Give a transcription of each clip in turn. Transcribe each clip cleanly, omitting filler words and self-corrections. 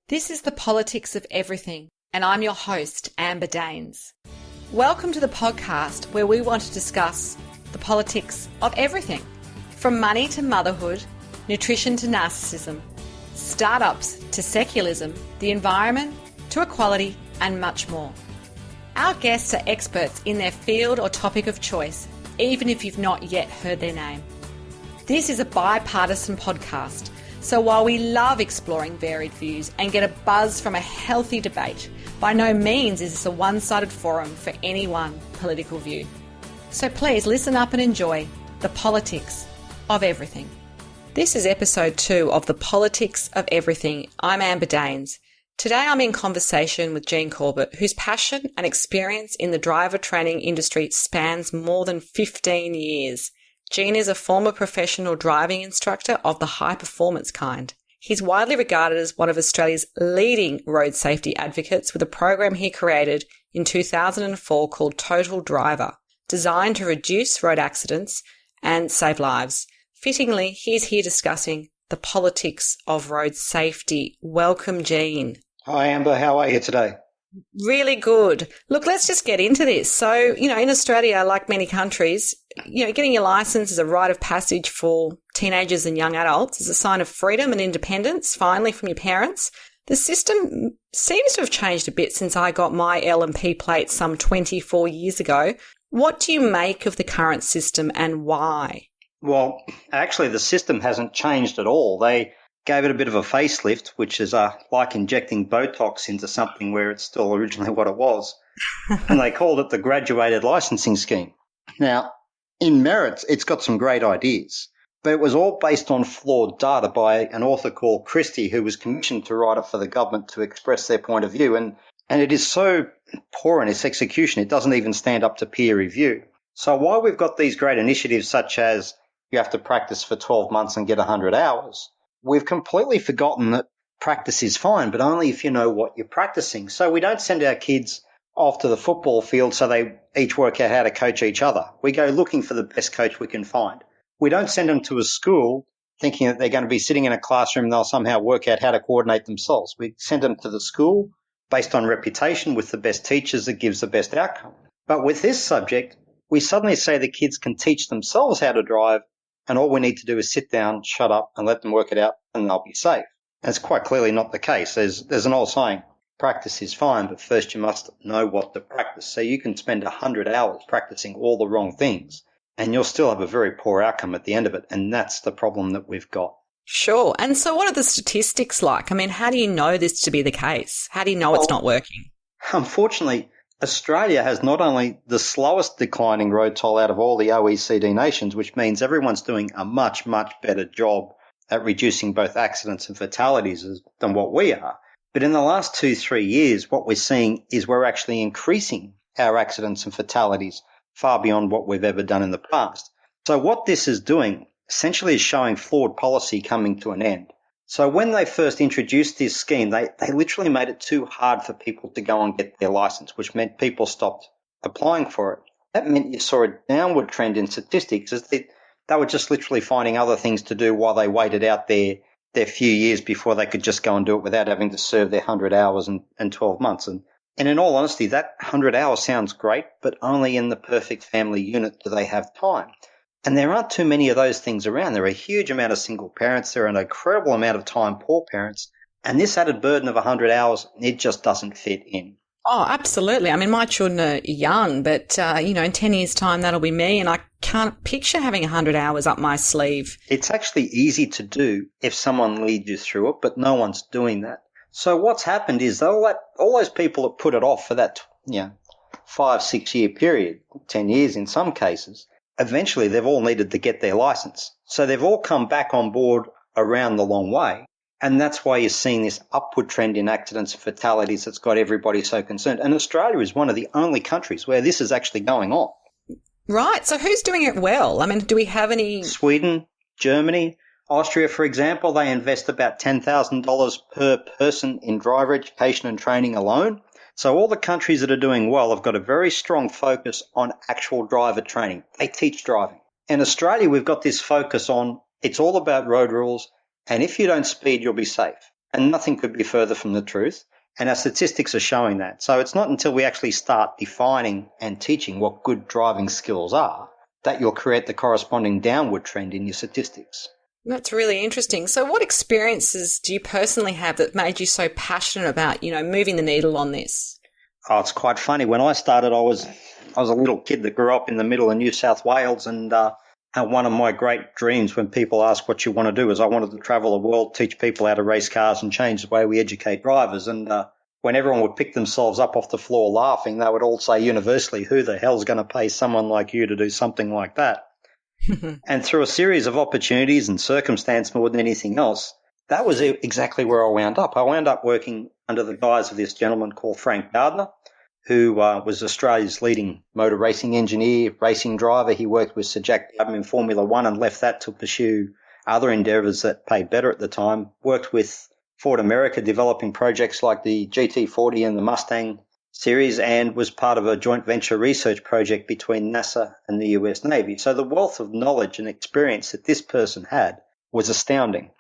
This is the Politics of Everything, and I'm your host, Amber Daines. Welcome to the podcast where we want to discuss the politics of everything, from money to motherhood, nutrition to narcissism, startups to secularism, the environment to equality, and much more. Our guests are experts in their field or topic of choice, even if you've not yet heard their name. This is a bipartisan podcast, so while we love exploring varied views and get a buzz from a healthy debate, by no means is this a one-sided forum for any one political view. So please listen up and enjoy the politics of everything. This is episode 2 of the Politics of Everything. I'm Amber Daines. Today I'm in conversation with Gene Corbett, whose passion and experience in the driver training industry spans more than 15 years. Gene is a former professional driving instructor of the high-performance kind. He's widely regarded as one of Australia's leading road safety advocates with a program he created in 2004 called Total Driver, designed to reduce road accidents and save lives. Fittingly, he's here discussing the politics of road safety. Welcome, Gene. Hi, Amber. How are you today? Really good. Look, let's just get into this. So, in Australia, like many countries, getting your license is a rite of passage for teenagers and young adults. It's a sign of freedom and independence, finally, from your parents. The system seems to have changed a bit since I got my L&P plate some 24 years ago. What do you make of the current system and why? Well, actually, the system hasn't changed at all. They gave it a bit of a facelift, which is like injecting Botox into something where it's still originally what it was. And they called it the graduated licensing scheme. Now, in merits, it's got some great ideas, but it was all based on flawed data by an author called Christie, who was commissioned to write it for the government to express their point of view. And it is so poor in its execution, it doesn't even stand up to peer review. So while we've got these great initiatives such as you have to practice for 12 months and get 100 hours, we've completely forgotten that practice is fine, but only if you know what you're practicing. So we don't send our kids off to the football field so they each work out how to coach each other. We go looking for the best coach we can find. We don't send them to a school thinking that they're going to be sitting in a classroom and they'll somehow work out how to coordinate themselves. We send them to the school based on reputation with the best teachers that gives the best outcome. But with this subject, we suddenly say the kids can teach themselves how to drive, and all we need to do is sit down, shut up, and let them work it out, and they'll be safe. And it's quite clearly not the case. There's an old saying, practice is fine, but first you must know what to practice. So you can spend 100 hours practicing all the wrong things, and you'll still have a very poor outcome at the end of it, and that's the problem that we've got. Sure. And so what are the statistics like? I mean, how do you know this to be the case? How do you know it's not working? Unfortunately, Australia has not only the slowest declining road toll out of all the OECD nations, which means everyone's doing a much, much better job at reducing both accidents and fatalities than what we are. But in the last 2-3 years, what we're seeing is we're actually increasing our accidents and fatalities far beyond what we've ever done in the past. So what this is doing essentially is showing flawed policy coming to an end. So when they first introduced this scheme, they literally made it too hard for people to go and get their license, which meant people stopped applying for it. That meant you saw a downward trend in statistics as they were just literally finding other things to do while they waited out their few years before they could just go and do it without having to serve their 100 hours and 12 months. And in all honesty, that 100 hours sounds great, but only in the perfect family unit do they have time. And there aren't too many of those things around. There are a huge amount of single parents. There are an incredible amount of time poor parents. And this added burden of 100 hours, it just doesn't fit in. Oh, absolutely. I mean, my children are young, but, in 10 years' time, that'll be me. And I can't picture having 100 hours up my sleeve. It's actually easy to do if someone leads you through it, but no one's doing that. So what's happened is all those people that put it off for that 5-6 year period, 10 years in some cases, eventually they've all needed to get their license. So they've all come back on board around the long way. And that's why you're seeing this upward trend in accidents and fatalities that's got everybody so concerned. And Australia is one of the only countries where this is actually going on. Right. So who's doing it well? I mean, do we have any? Sweden, Germany, Austria, for example, they invest about $10,000 per person in driver education and training alone. So all the countries that are doing well have got a very strong focus on actual driver training. They teach driving. In Australia, we've got this focus on it's all about road rules, and if you don't speed, you'll be safe. And nothing could be further from the truth. And our statistics are showing that. So it's not until we actually start defining and teaching what good driving skills are that you'll create the corresponding downward trend in your statistics. That's really interesting. So what experiences do you personally have that made you so passionate about, moving the needle on this? Oh, it's quite funny. When I started, I was a little kid that grew up in the middle of New South Wales, and one of my great dreams when people ask what you want to do is I wanted to travel the world, teach people how to race cars and change the way we educate drivers. And when everyone would pick themselves up off the floor laughing, they would all say universally, who the hell's going to pay someone like you to do something like that? And through a series of opportunities and circumstance more than anything else, that was exactly where I wound up. I wound up working under the guise of this gentleman called Frank Gardner, who was Australia's leading motor racing engineer, racing driver. He worked with Sir Jack Dubin in Formula One and left that to pursue other endeavours that paid better at the time. Worked with Ford America developing projects like the GT40 and the Mustang series, and was part of a joint venture research project between NASA and the US Navy. So the wealth of knowledge and experience that this person had was astounding.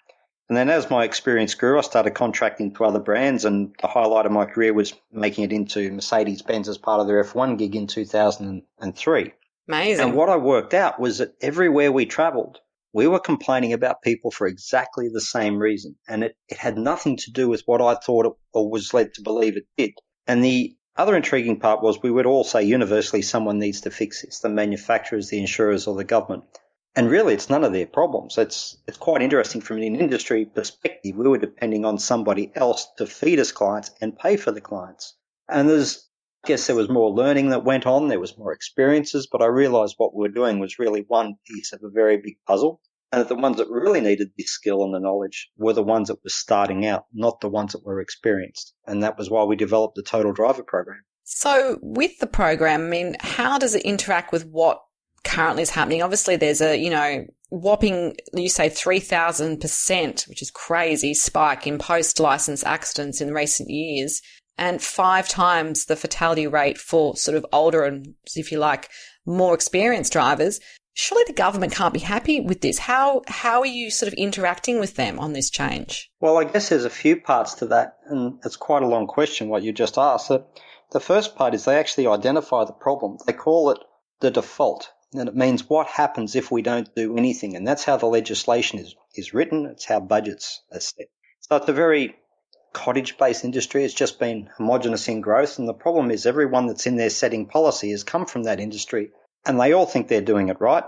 And then as my experience grew, I started contracting to other brands, and the highlight of my career was making it into Mercedes-Benz as part of their F1 gig in 2003. Amazing. And what I worked out was that everywhere we travelled, we were complaining about people for exactly the same reason. And it had nothing to do with what I thought or was led to believe it did. And the other intriguing part was we would all say universally someone needs to fix this, the manufacturers, the insurers, or the government. And really, it's none of their problems. It's quite interesting from an industry perspective. We were depending on somebody else to feed us clients and pay for the clients. And I guess there was more learning that went on. There was more experiences, but I realized what we were doing was really one piece of a very big puzzle. And that the ones that really needed this skill and the knowledge were the ones that were starting out, not the ones that were experienced. And that was why we developed the Total Driver program. So with the program, how does it interact with what currently is happening? Obviously, there's a, whopping, you say 3,000%, which is crazy, spike in post-license accidents in recent years, and 5 times the fatality rate for sort of older and, if you like, more experienced drivers. Surely the government can't be happy with this. How are you sort of interacting with them on this change? Well, I guess there's a few parts to that, and it's quite a long question what you just asked. The first part is they actually identify the problem. They call it the default, and it means what happens if we don't do anything, and that's how the legislation is written. It's how budgets are set. So it's a very cottage-based industry. It's just been homogenous in growth, and the problem is everyone that's in there setting policy has come from that industry. And they all think they're doing it right.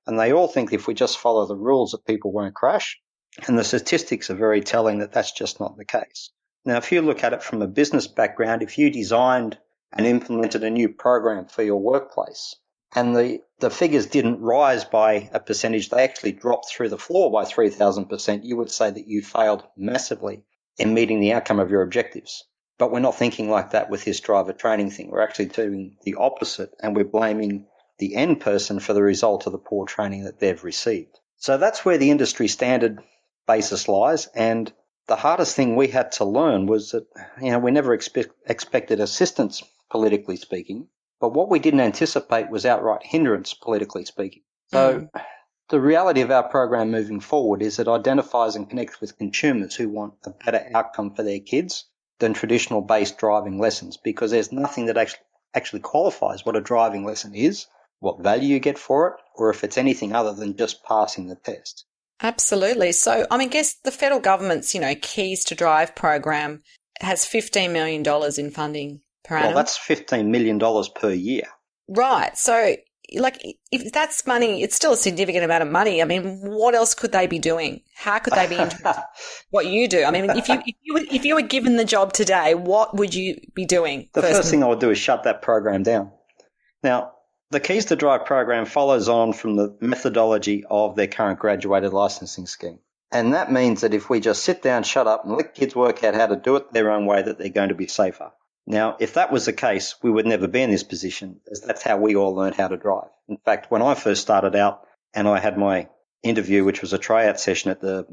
And they all think if we just follow the rules that people won't crash. And the statistics are very telling that that's just not the case. Now, if you look at it from a business background, if you designed and implemented a new program for your workplace and the figures didn't rise by a percentage, they actually dropped through the floor by 3,000%, you would say that you failed massively in meeting the outcome of your objectives. But we're not thinking like that with this driver training thing. We're actually doing the opposite, and we're blaming the end person for the result of the poor training that they've received. So that's where the industry standard basis lies. And the hardest thing we had to learn was that, we never expected assistance, politically speaking, but what we didn't anticipate was outright hindrance, politically speaking. So the reality of our program moving forward is it identifies and connects with consumers who want a better outcome for their kids than traditional based driving lessons, because there's nothing that actually qualifies what a driving lesson is, what value you get for it, or if it's anything other than just passing the test. Absolutely. So, I guess the federal government's, Keys to Drive program has $15 million in funding per annum. Well, that's $15 million per year. Right. So, if that's money, it's still a significant amount of money. What else could they be doing? How could they be interested? What you do? If you were given the job today, what would you be doing? The first thing I would do is shut that program down. Now, the Keys to Drive program follows on from the methodology of their current graduated licensing scheme. And that means that if we just sit down, shut up, and let kids work out how to do it their own way, that they're going to be safer. Now, if that was the case, we would never be in this position, as that's how we all learned how to drive. In fact, when I first started out and I had my interview, which was a tryout session at the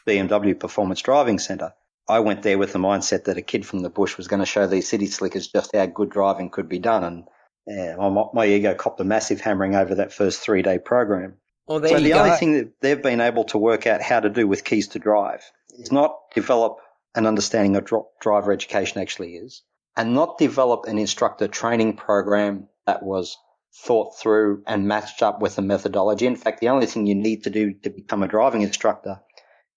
BMW Performance Driving Centre, I went there with the mindset that a kid from the bush was going to show these city slickers just how good driving could be done. And my ego copped a massive hammering over that first 3-day program. Well, the only thing that they've been able to work out how to do with Keys to Drive is not develop an understanding of driver education actually is, and not develop an instructor training program that was thought through and matched up with a methodology. In fact, the only thing you need to do to become a driving instructor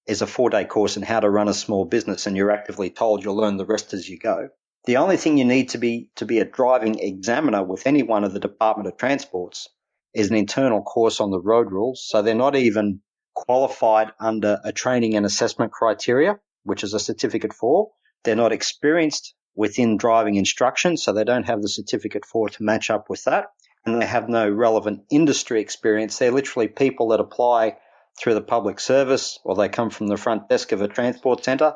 is a 4-day course in how to run a small business, and you're actively told you'll learn the rest as you go. The only thing you need to be a driving examiner with any one of the Department of Transports is an internal course on the road rules. So they're not even qualified under a training and assessment criteria, which is a certificate 4. They're not experienced within driving instruction, so they don't have the certificate 4 to match up with that. And they have no relevant industry experience. They're literally people that apply through the public service, or they come from the front desk of a transport centre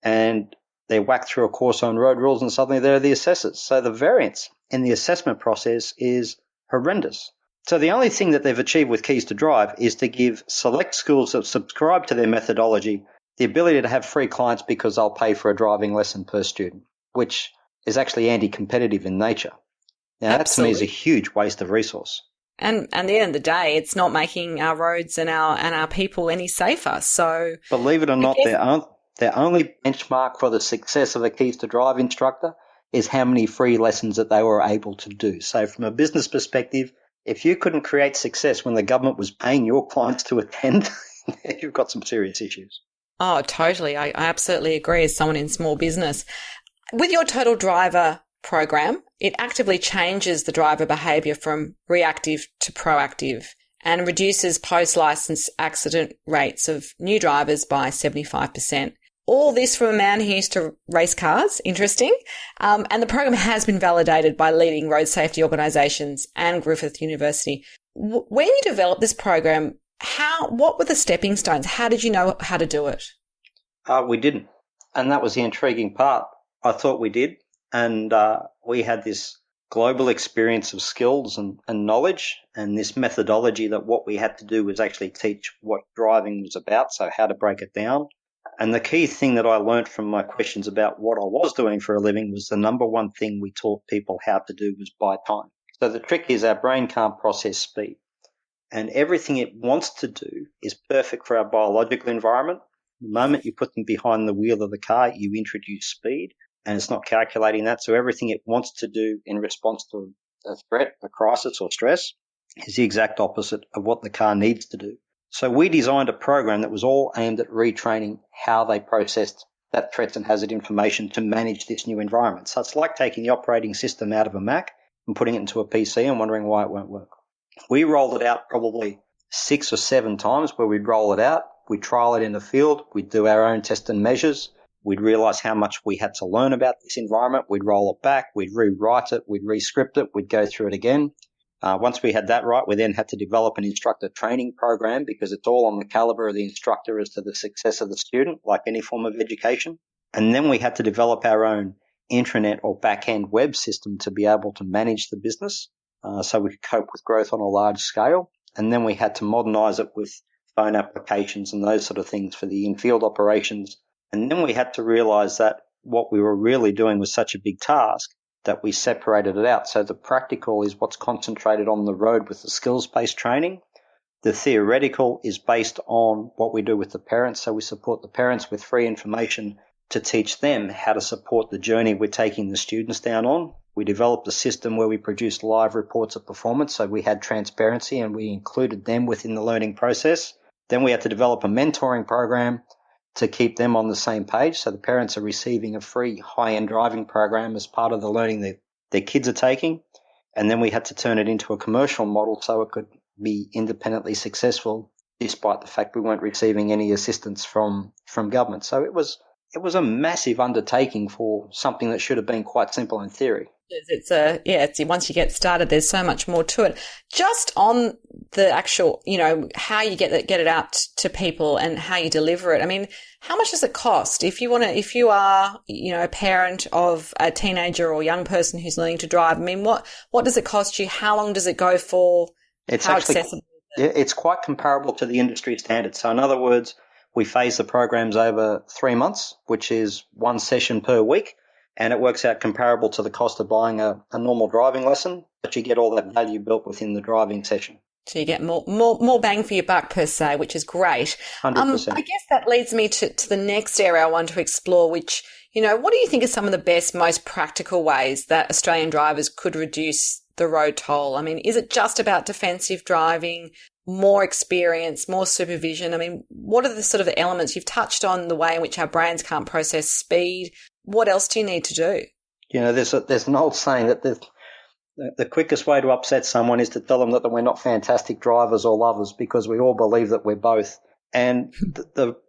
and they whack through a course on road rules and suddenly they're the assessors. So the variance in the assessment process is horrendous. So the only thing that they've achieved with Keys to Drive is to give select schools that subscribe to their methodology the ability to have free clients because they'll pay for a driving lesson per student, which is actually anti-competitive in nature. Now, that to me is a huge waste of resource. And at the end of the day, it's not making our roads and our people any safer. So, believe it or not, their only benchmark for the success of a Keys to Drive instructor is how many free lessons that they were able to do. So from a business perspective, if you couldn't create success when the government was paying your clients to attend, you've got some serious issues. Oh, totally. I absolutely agree as someone in small business. With your Total Driver program, it actively changes the driver behaviour from reactive to proactive and reduces post-license accident rates of new drivers by 75%. All this from a man who used to race cars, interesting. And the program has been validated by leading road safety organisations and Griffith University. When you developed this program, what were the stepping stones? How did you know how to do it? We didn't. And that was the intriguing part. I thought we did. And we had this global experience of skills and knowledge and this methodology that what we had to do was actually teach what driving was about, so how to break it down. And the key thing that I learned from my questions about what I was doing for a living was the number one thing we taught people how to do was buy time. So the trick is our brain can't process speed. And everything it wants to do is perfect for our biological environment. The moment you put them behind the wheel of the car, you introduce speed, and it's not calculating that. So everything it wants to do in response to a threat, a crisis or stress is the exact opposite of what the car needs to do. So we designed a program that was all aimed at retraining how they processed that threats and hazard information to manage this new environment. So it's like taking the operating system out of a Mac and putting it into a PC and wondering why it won't work. We rolled it out probably 6 or 7 times where we'd roll it out. We'd trial it in the field. We'd do our own test and measures. We'd realize how much we had to learn about this environment. We'd roll it back. We'd rewrite it. We'd re-script it. We'd go through it again. Once we had that right, we then had to develop an instructor training program because it's all on the caliber of the instructor as to the success of the student, like any form of education. And then we had to develop our own intranet or back-end web system to be able to manage the business so we could cope with growth on a large scale. And then we had to modernize it with phone applications and those sort of things for the in-field operations. And then we had to realize that what we were really doing was such a big task that we separated it out. So the practical is what's concentrated on the road with the skills-based training. The theoretical is based on what we do with the parents. So we support the parents with free information to teach them how to support the journey we're taking the students down on. We developed a system where we produced live reports of performance. So we had transparency and we included them within the learning process. Then we had to develop a mentoring program to keep them on the same page. So the parents are receiving a free high-end driving program as part of the learning that their kids are taking. And then we had to turn it into a commercial model so it could be independently successful, despite the fact we weren't receiving any assistance from government. So it was a massive undertaking for something that should have been quite simple in theory. It's once you get started, there's so much more to it. Just on the actual, how you get it out to people and how you deliver it. I mean, how much does it cost if you are, a parent of a teenager or young person who's learning to drive? I mean, what does it cost you? How long does it go for? How accessible? It's quite comparable to the industry standard. So in other words, we phase the programs over 3 months, which is 1 session per week. And it works out comparable to the cost of buying a normal driving lesson, but you get all that value built within the driving session. So you get more bang for your buck per se, which is great. 100%. I guess that leads me to the next area I want to explore, which, what do you think are some of the best, most practical ways that Australian drivers could reduce the road toll? I mean, is it just about defensive driving, more experience, more supervision? I mean, what are the sort of elements? You've touched on the way in which our brains can't process speed. What else do you need to do? There's an old saying that the quickest way to upset someone is to tell them that we're not fantastic drivers or lovers, because we all believe that we're both. And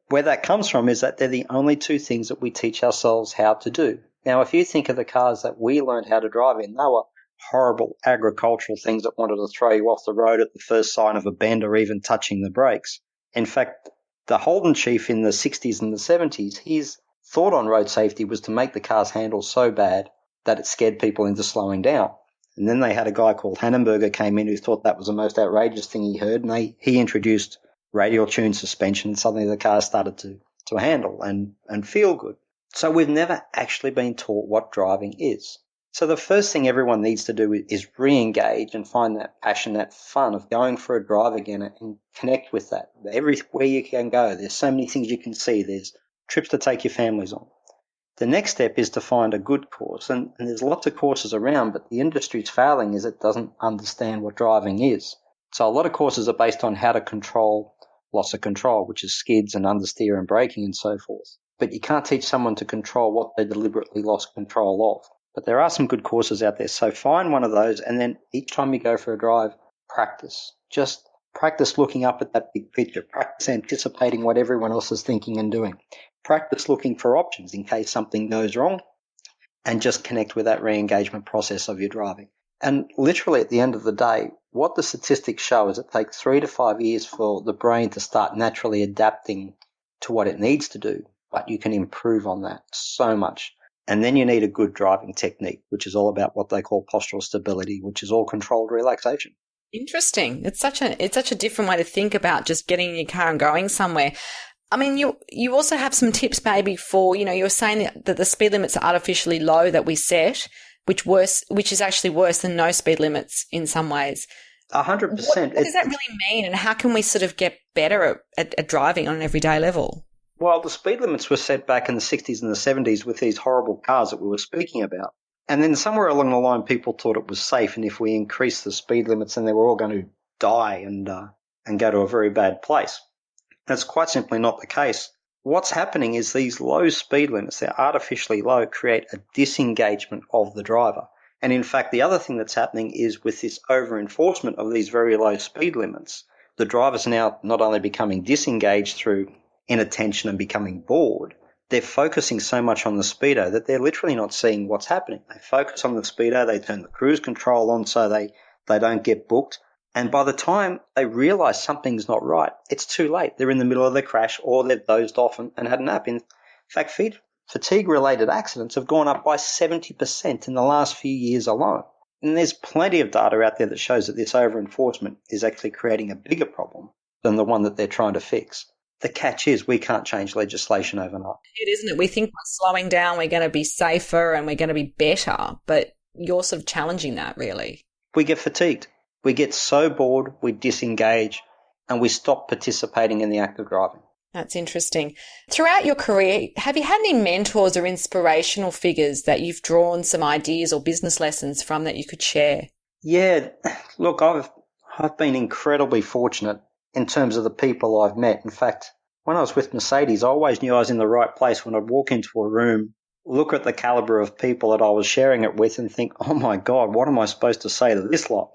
where that comes from is that they're the only two things that we teach ourselves how to do. Now, if you think of the cars that we learned how to drive in, they were horrible agricultural things that wanted to throw you off the road at the first sign of a bend or even touching the brakes. In fact, the Holden chief in the 60s and the 70s, his thought on road safety was to make the cars handle so bad that it scared people into slowing down. And then they had a guy called Hannenberger came in who thought that was the most outrageous thing he heard, and he introduced radial tuned suspension, and suddenly the car started to handle and feel good. So we've never actually been taught what driving is. So the first thing everyone needs to do is re-engage and find that passion, that fun of going for a drive again and connect with that. Everywhere you can go, there's so many things you can see. There's trips to take your families on. The next step is to find a good course, and there's lots of courses around, but the industry's failing is it doesn't understand what driving is. So a lot of courses are based on how to control loss of control, which is skids and understeer and braking and so forth. But you can't teach someone to control what they deliberately lost control of. But there are some good courses out there, so find one of those, and then each time you go for a drive, practice. Just practice looking up at that big picture. Practice anticipating what everyone else is thinking and doing. Practice looking for options in case something goes wrong, and just connect with that re-engagement process of your driving. And literally at the end of the day, what the statistics show is it takes 3 to 5 years for the brain to start naturally adapting to what it needs to do, but you can improve on that so much. And then you need a good driving technique, which is all about what they call postural stability, which is all controlled relaxation. Interesting. It's such a different way to think about just getting in your car and going somewhere. I mean, you also have some tips maybe for, you were saying that the speed limits are artificially low that we set, which is actually worse than no speed limits in some ways. 100%. What does that really mean, and how can we sort of get better at driving on an everyday level? Well, the speed limits were set back in the 60s and the 70s with these horrible cars that we were speaking about. And then somewhere along the line, people thought it was safe, and if we increased the speed limits, then they were all going to die and go to a very bad place. That's quite simply not the case. What's happening is these low speed limits, they're artificially low, create a disengagement of the driver. And in fact, the other thing that's happening is with this over-enforcement of these very low speed limits, the driver's now not only becoming disengaged through inattention and becoming bored, they're focusing so much on the speedo that they're literally not seeing what's happening. They focus on the speedo, they turn the cruise control on so they don't get booked. And by the time they realize something's not right, it's too late. They're in the middle of the crash, or they've dozed off and had a nap. In fact, fatigue-related accidents have gone up by 70% in the last few years alone. And there's plenty of data out there that shows that this over-enforcement is actually creating a bigger problem than the one that they're trying to fix. The catch is we can't change legislation overnight. It isn't it? We think by slowing down we're going to be safer and we're going to be better, but you're sort of challenging that, really. We get fatigued. We get so bored, we disengage, and we stop participating in the act of driving. That's interesting. Throughout your career, have you had any mentors or inspirational figures that you've drawn some ideas or business lessons from that you could share? Yeah, look, I've been incredibly fortunate in terms of the people I've met. In fact, when I was with Mercedes, I always knew I was in the right place when I'd walk into a room, look at the caliber of people that I was sharing it with and think, oh my God, what am I supposed to say to this lot?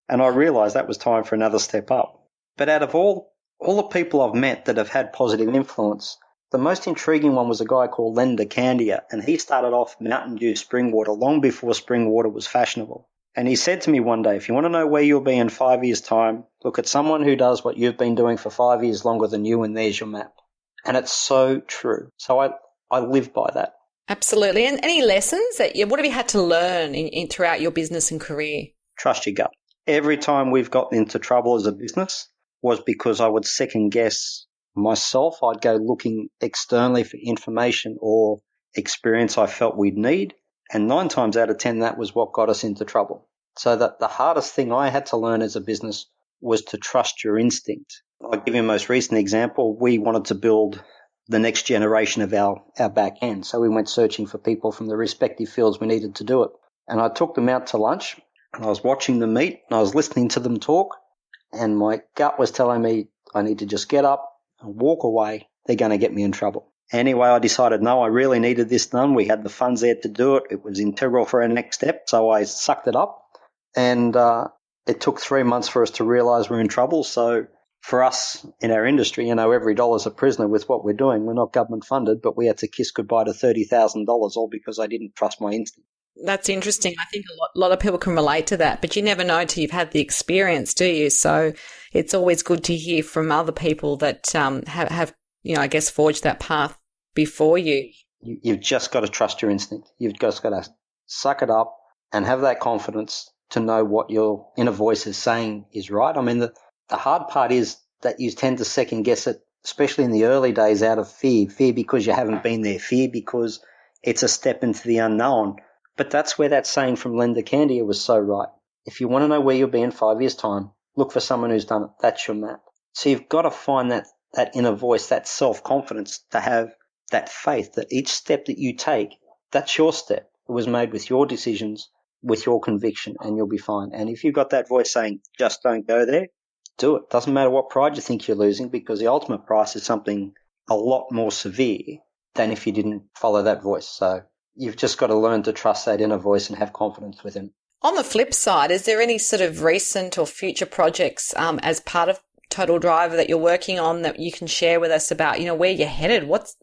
And I realised that was time for another step up. But out of all the people I've met that have had positive influence, the most intriguing one was a guy called Len DeCandia, and he started off Mountain Dew spring water long before spring water was fashionable. And he said to me one day, if you want to know where you'll be in 5 years' time, look at someone who does what you've been doing for 5 years longer than you, and there's your map. And it's so true. So I live by that. Absolutely. And any lessons what have you had to learn in throughout your business and career? Trust your gut. Every time we've gotten into trouble as a business was because I would second guess myself. I'd go looking externally for information or experience I felt we'd need. And 9 times out of 10, that was what got us into trouble. So that the hardest thing I had to learn as a business was to trust your instinct. I'll give you a most recent example. We wanted to build the next generation of our back end. So we went searching for people from the respective fields we needed to do it. And I took them out to lunch and I was watching them meet and I was listening to them talk, and my gut was telling me I need to just get up and walk away. They're going to get me in trouble. Anyway, I decided, no, I really needed this done. We had the funds there to do it. It was integral for our next step. So I sucked it up, and it took 3 months for us to realize we're in trouble. So for us in our industry, every dollar's a prisoner with what we're doing. We're not government funded, but we had to kiss goodbye to $30,000 all because I didn't trust my instinct. That's interesting. I think a lot of people can relate to that, but you never know till you've had the experience, do you? So it's always good to hear from other people that have I guess, forged that path before you. You've just got to trust your instinct. You've just got to suck it up and have that confidence to know what your inner voice is saying is right. I mean, the hard part is that you tend to second guess it, especially in the early days, out of fear because you haven't been there, fear because it's a step into the unknown. But that's where that saying from Linda Candia was so right. If you want to know where you'll be in 5 years' time, look for someone who's done it. That's your map. So you've got to find that inner voice, that self-confidence, to have that faith that each step that you take, that's your step. It was made with your decisions, with your conviction, and you'll be fine. And if you've got that voice saying, just don't go there, do it. Doesn't matter what pride you think you're losing, because the ultimate price is something a lot more severe than if you didn't follow that voice. So you've just got to learn to trust that inner voice and have confidence within. On the flip side, is there any sort of recent or future projects as part of Total Driver that you're working on that you can share with us about, where you're headed? What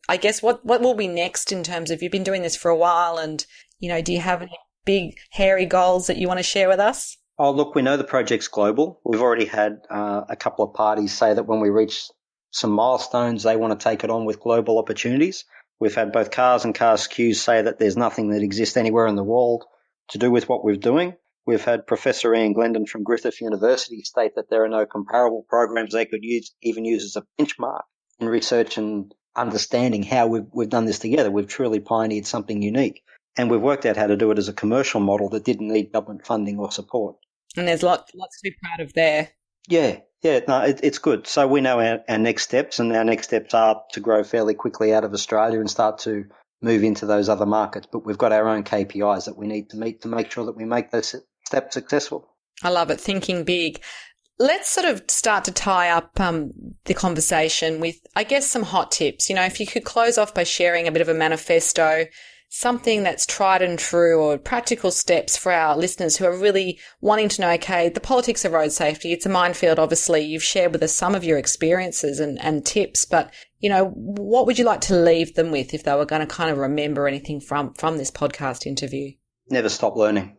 will be next in terms of, you've been doing this for a while, and, do you have any big, hairy goals that you want to share with us? Oh, look, we know the project's global. We've already had a couple of parties say that when we reach some milestones, they want to take it on with global opportunities. We've had both Cars and Cars Qs say that there's nothing that exists anywhere in the world to do with what we're doing. We've had Professor Ian Glendon from Griffith University state that there are no comparable programs they could even use as a benchmark in research and understanding how we've done this together. We've truly pioneered something unique. And we've worked out how to do it as a commercial model that didn't need government funding or support. And there's lots to be proud of there. Yeah, no, it's good. So we know our next steps, and our next steps are to grow fairly quickly out of Australia and start to move into those other markets. But we've got our own KPIs that we need to meet to make sure that we make those steps successful. I love it, thinking big. Let's sort of start to tie up the conversation with, I guess, some hot tips. If you could close off by sharing a bit of a manifesto, something that's tried and true, or practical steps for our listeners who are really wanting to know, okay, the politics of road safety, it's a minefield, obviously. You've shared with us some of your experiences and tips, but, what would you like to leave them with if they were going to kind of remember anything from this podcast interview? Never stop learning.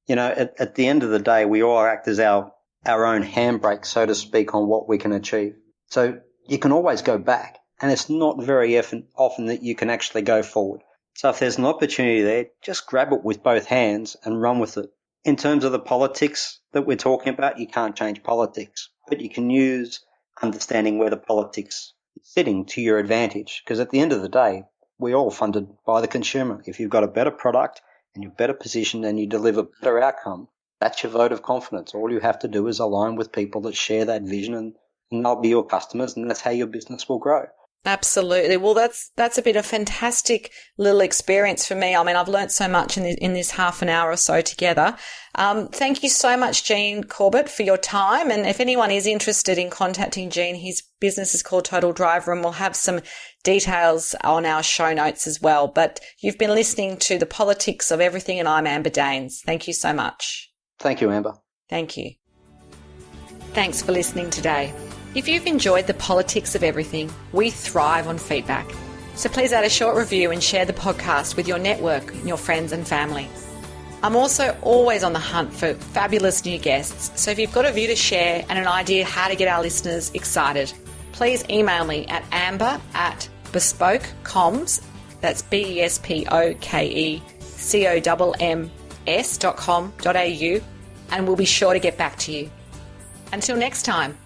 At the end of the day, we all act as our own handbrake, so to speak, on what we can achieve. So you can always go back, and it's not very often that you can actually go forward. So if there's an opportunity there, just grab it with both hands and run with it. In terms of the politics that we're talking about, you can't change politics, but you can use understanding where the politics is sitting to your advantage, because at the end of the day, we're all funded by the consumer. If you've got a better product and you're better positioned and you deliver better outcome, that's your vote of confidence. All you have to do is align with people that share that vision, and they'll be your customers, and that's how your business will grow. Absolutely. Well, that's been a fantastic little experience for me. I mean, I've learnt so much in this half an hour or so together. Thank you so much, Gene Corbett, for your time. And if anyone is interested in contacting Gene, his business is called Total Driver, and we'll have some details on our show notes as well. But you've been listening to The Politics of Everything, and I'm Amber Daines. Thank you so much. Thank you, Amber. Thank you. Thanks for listening today. If you've enjoyed The Politics of Everything, we thrive on feedback. So please add a short review and share the podcast with your network, your friends and family. I'm also always on the hunt for fabulous new guests, so if you've got a view to share and an idea how to get our listeners excited, please email me at amber@bespokecomms, that's BESPOKECOMMS.com.au, and we'll be sure to get back to you. Until next time.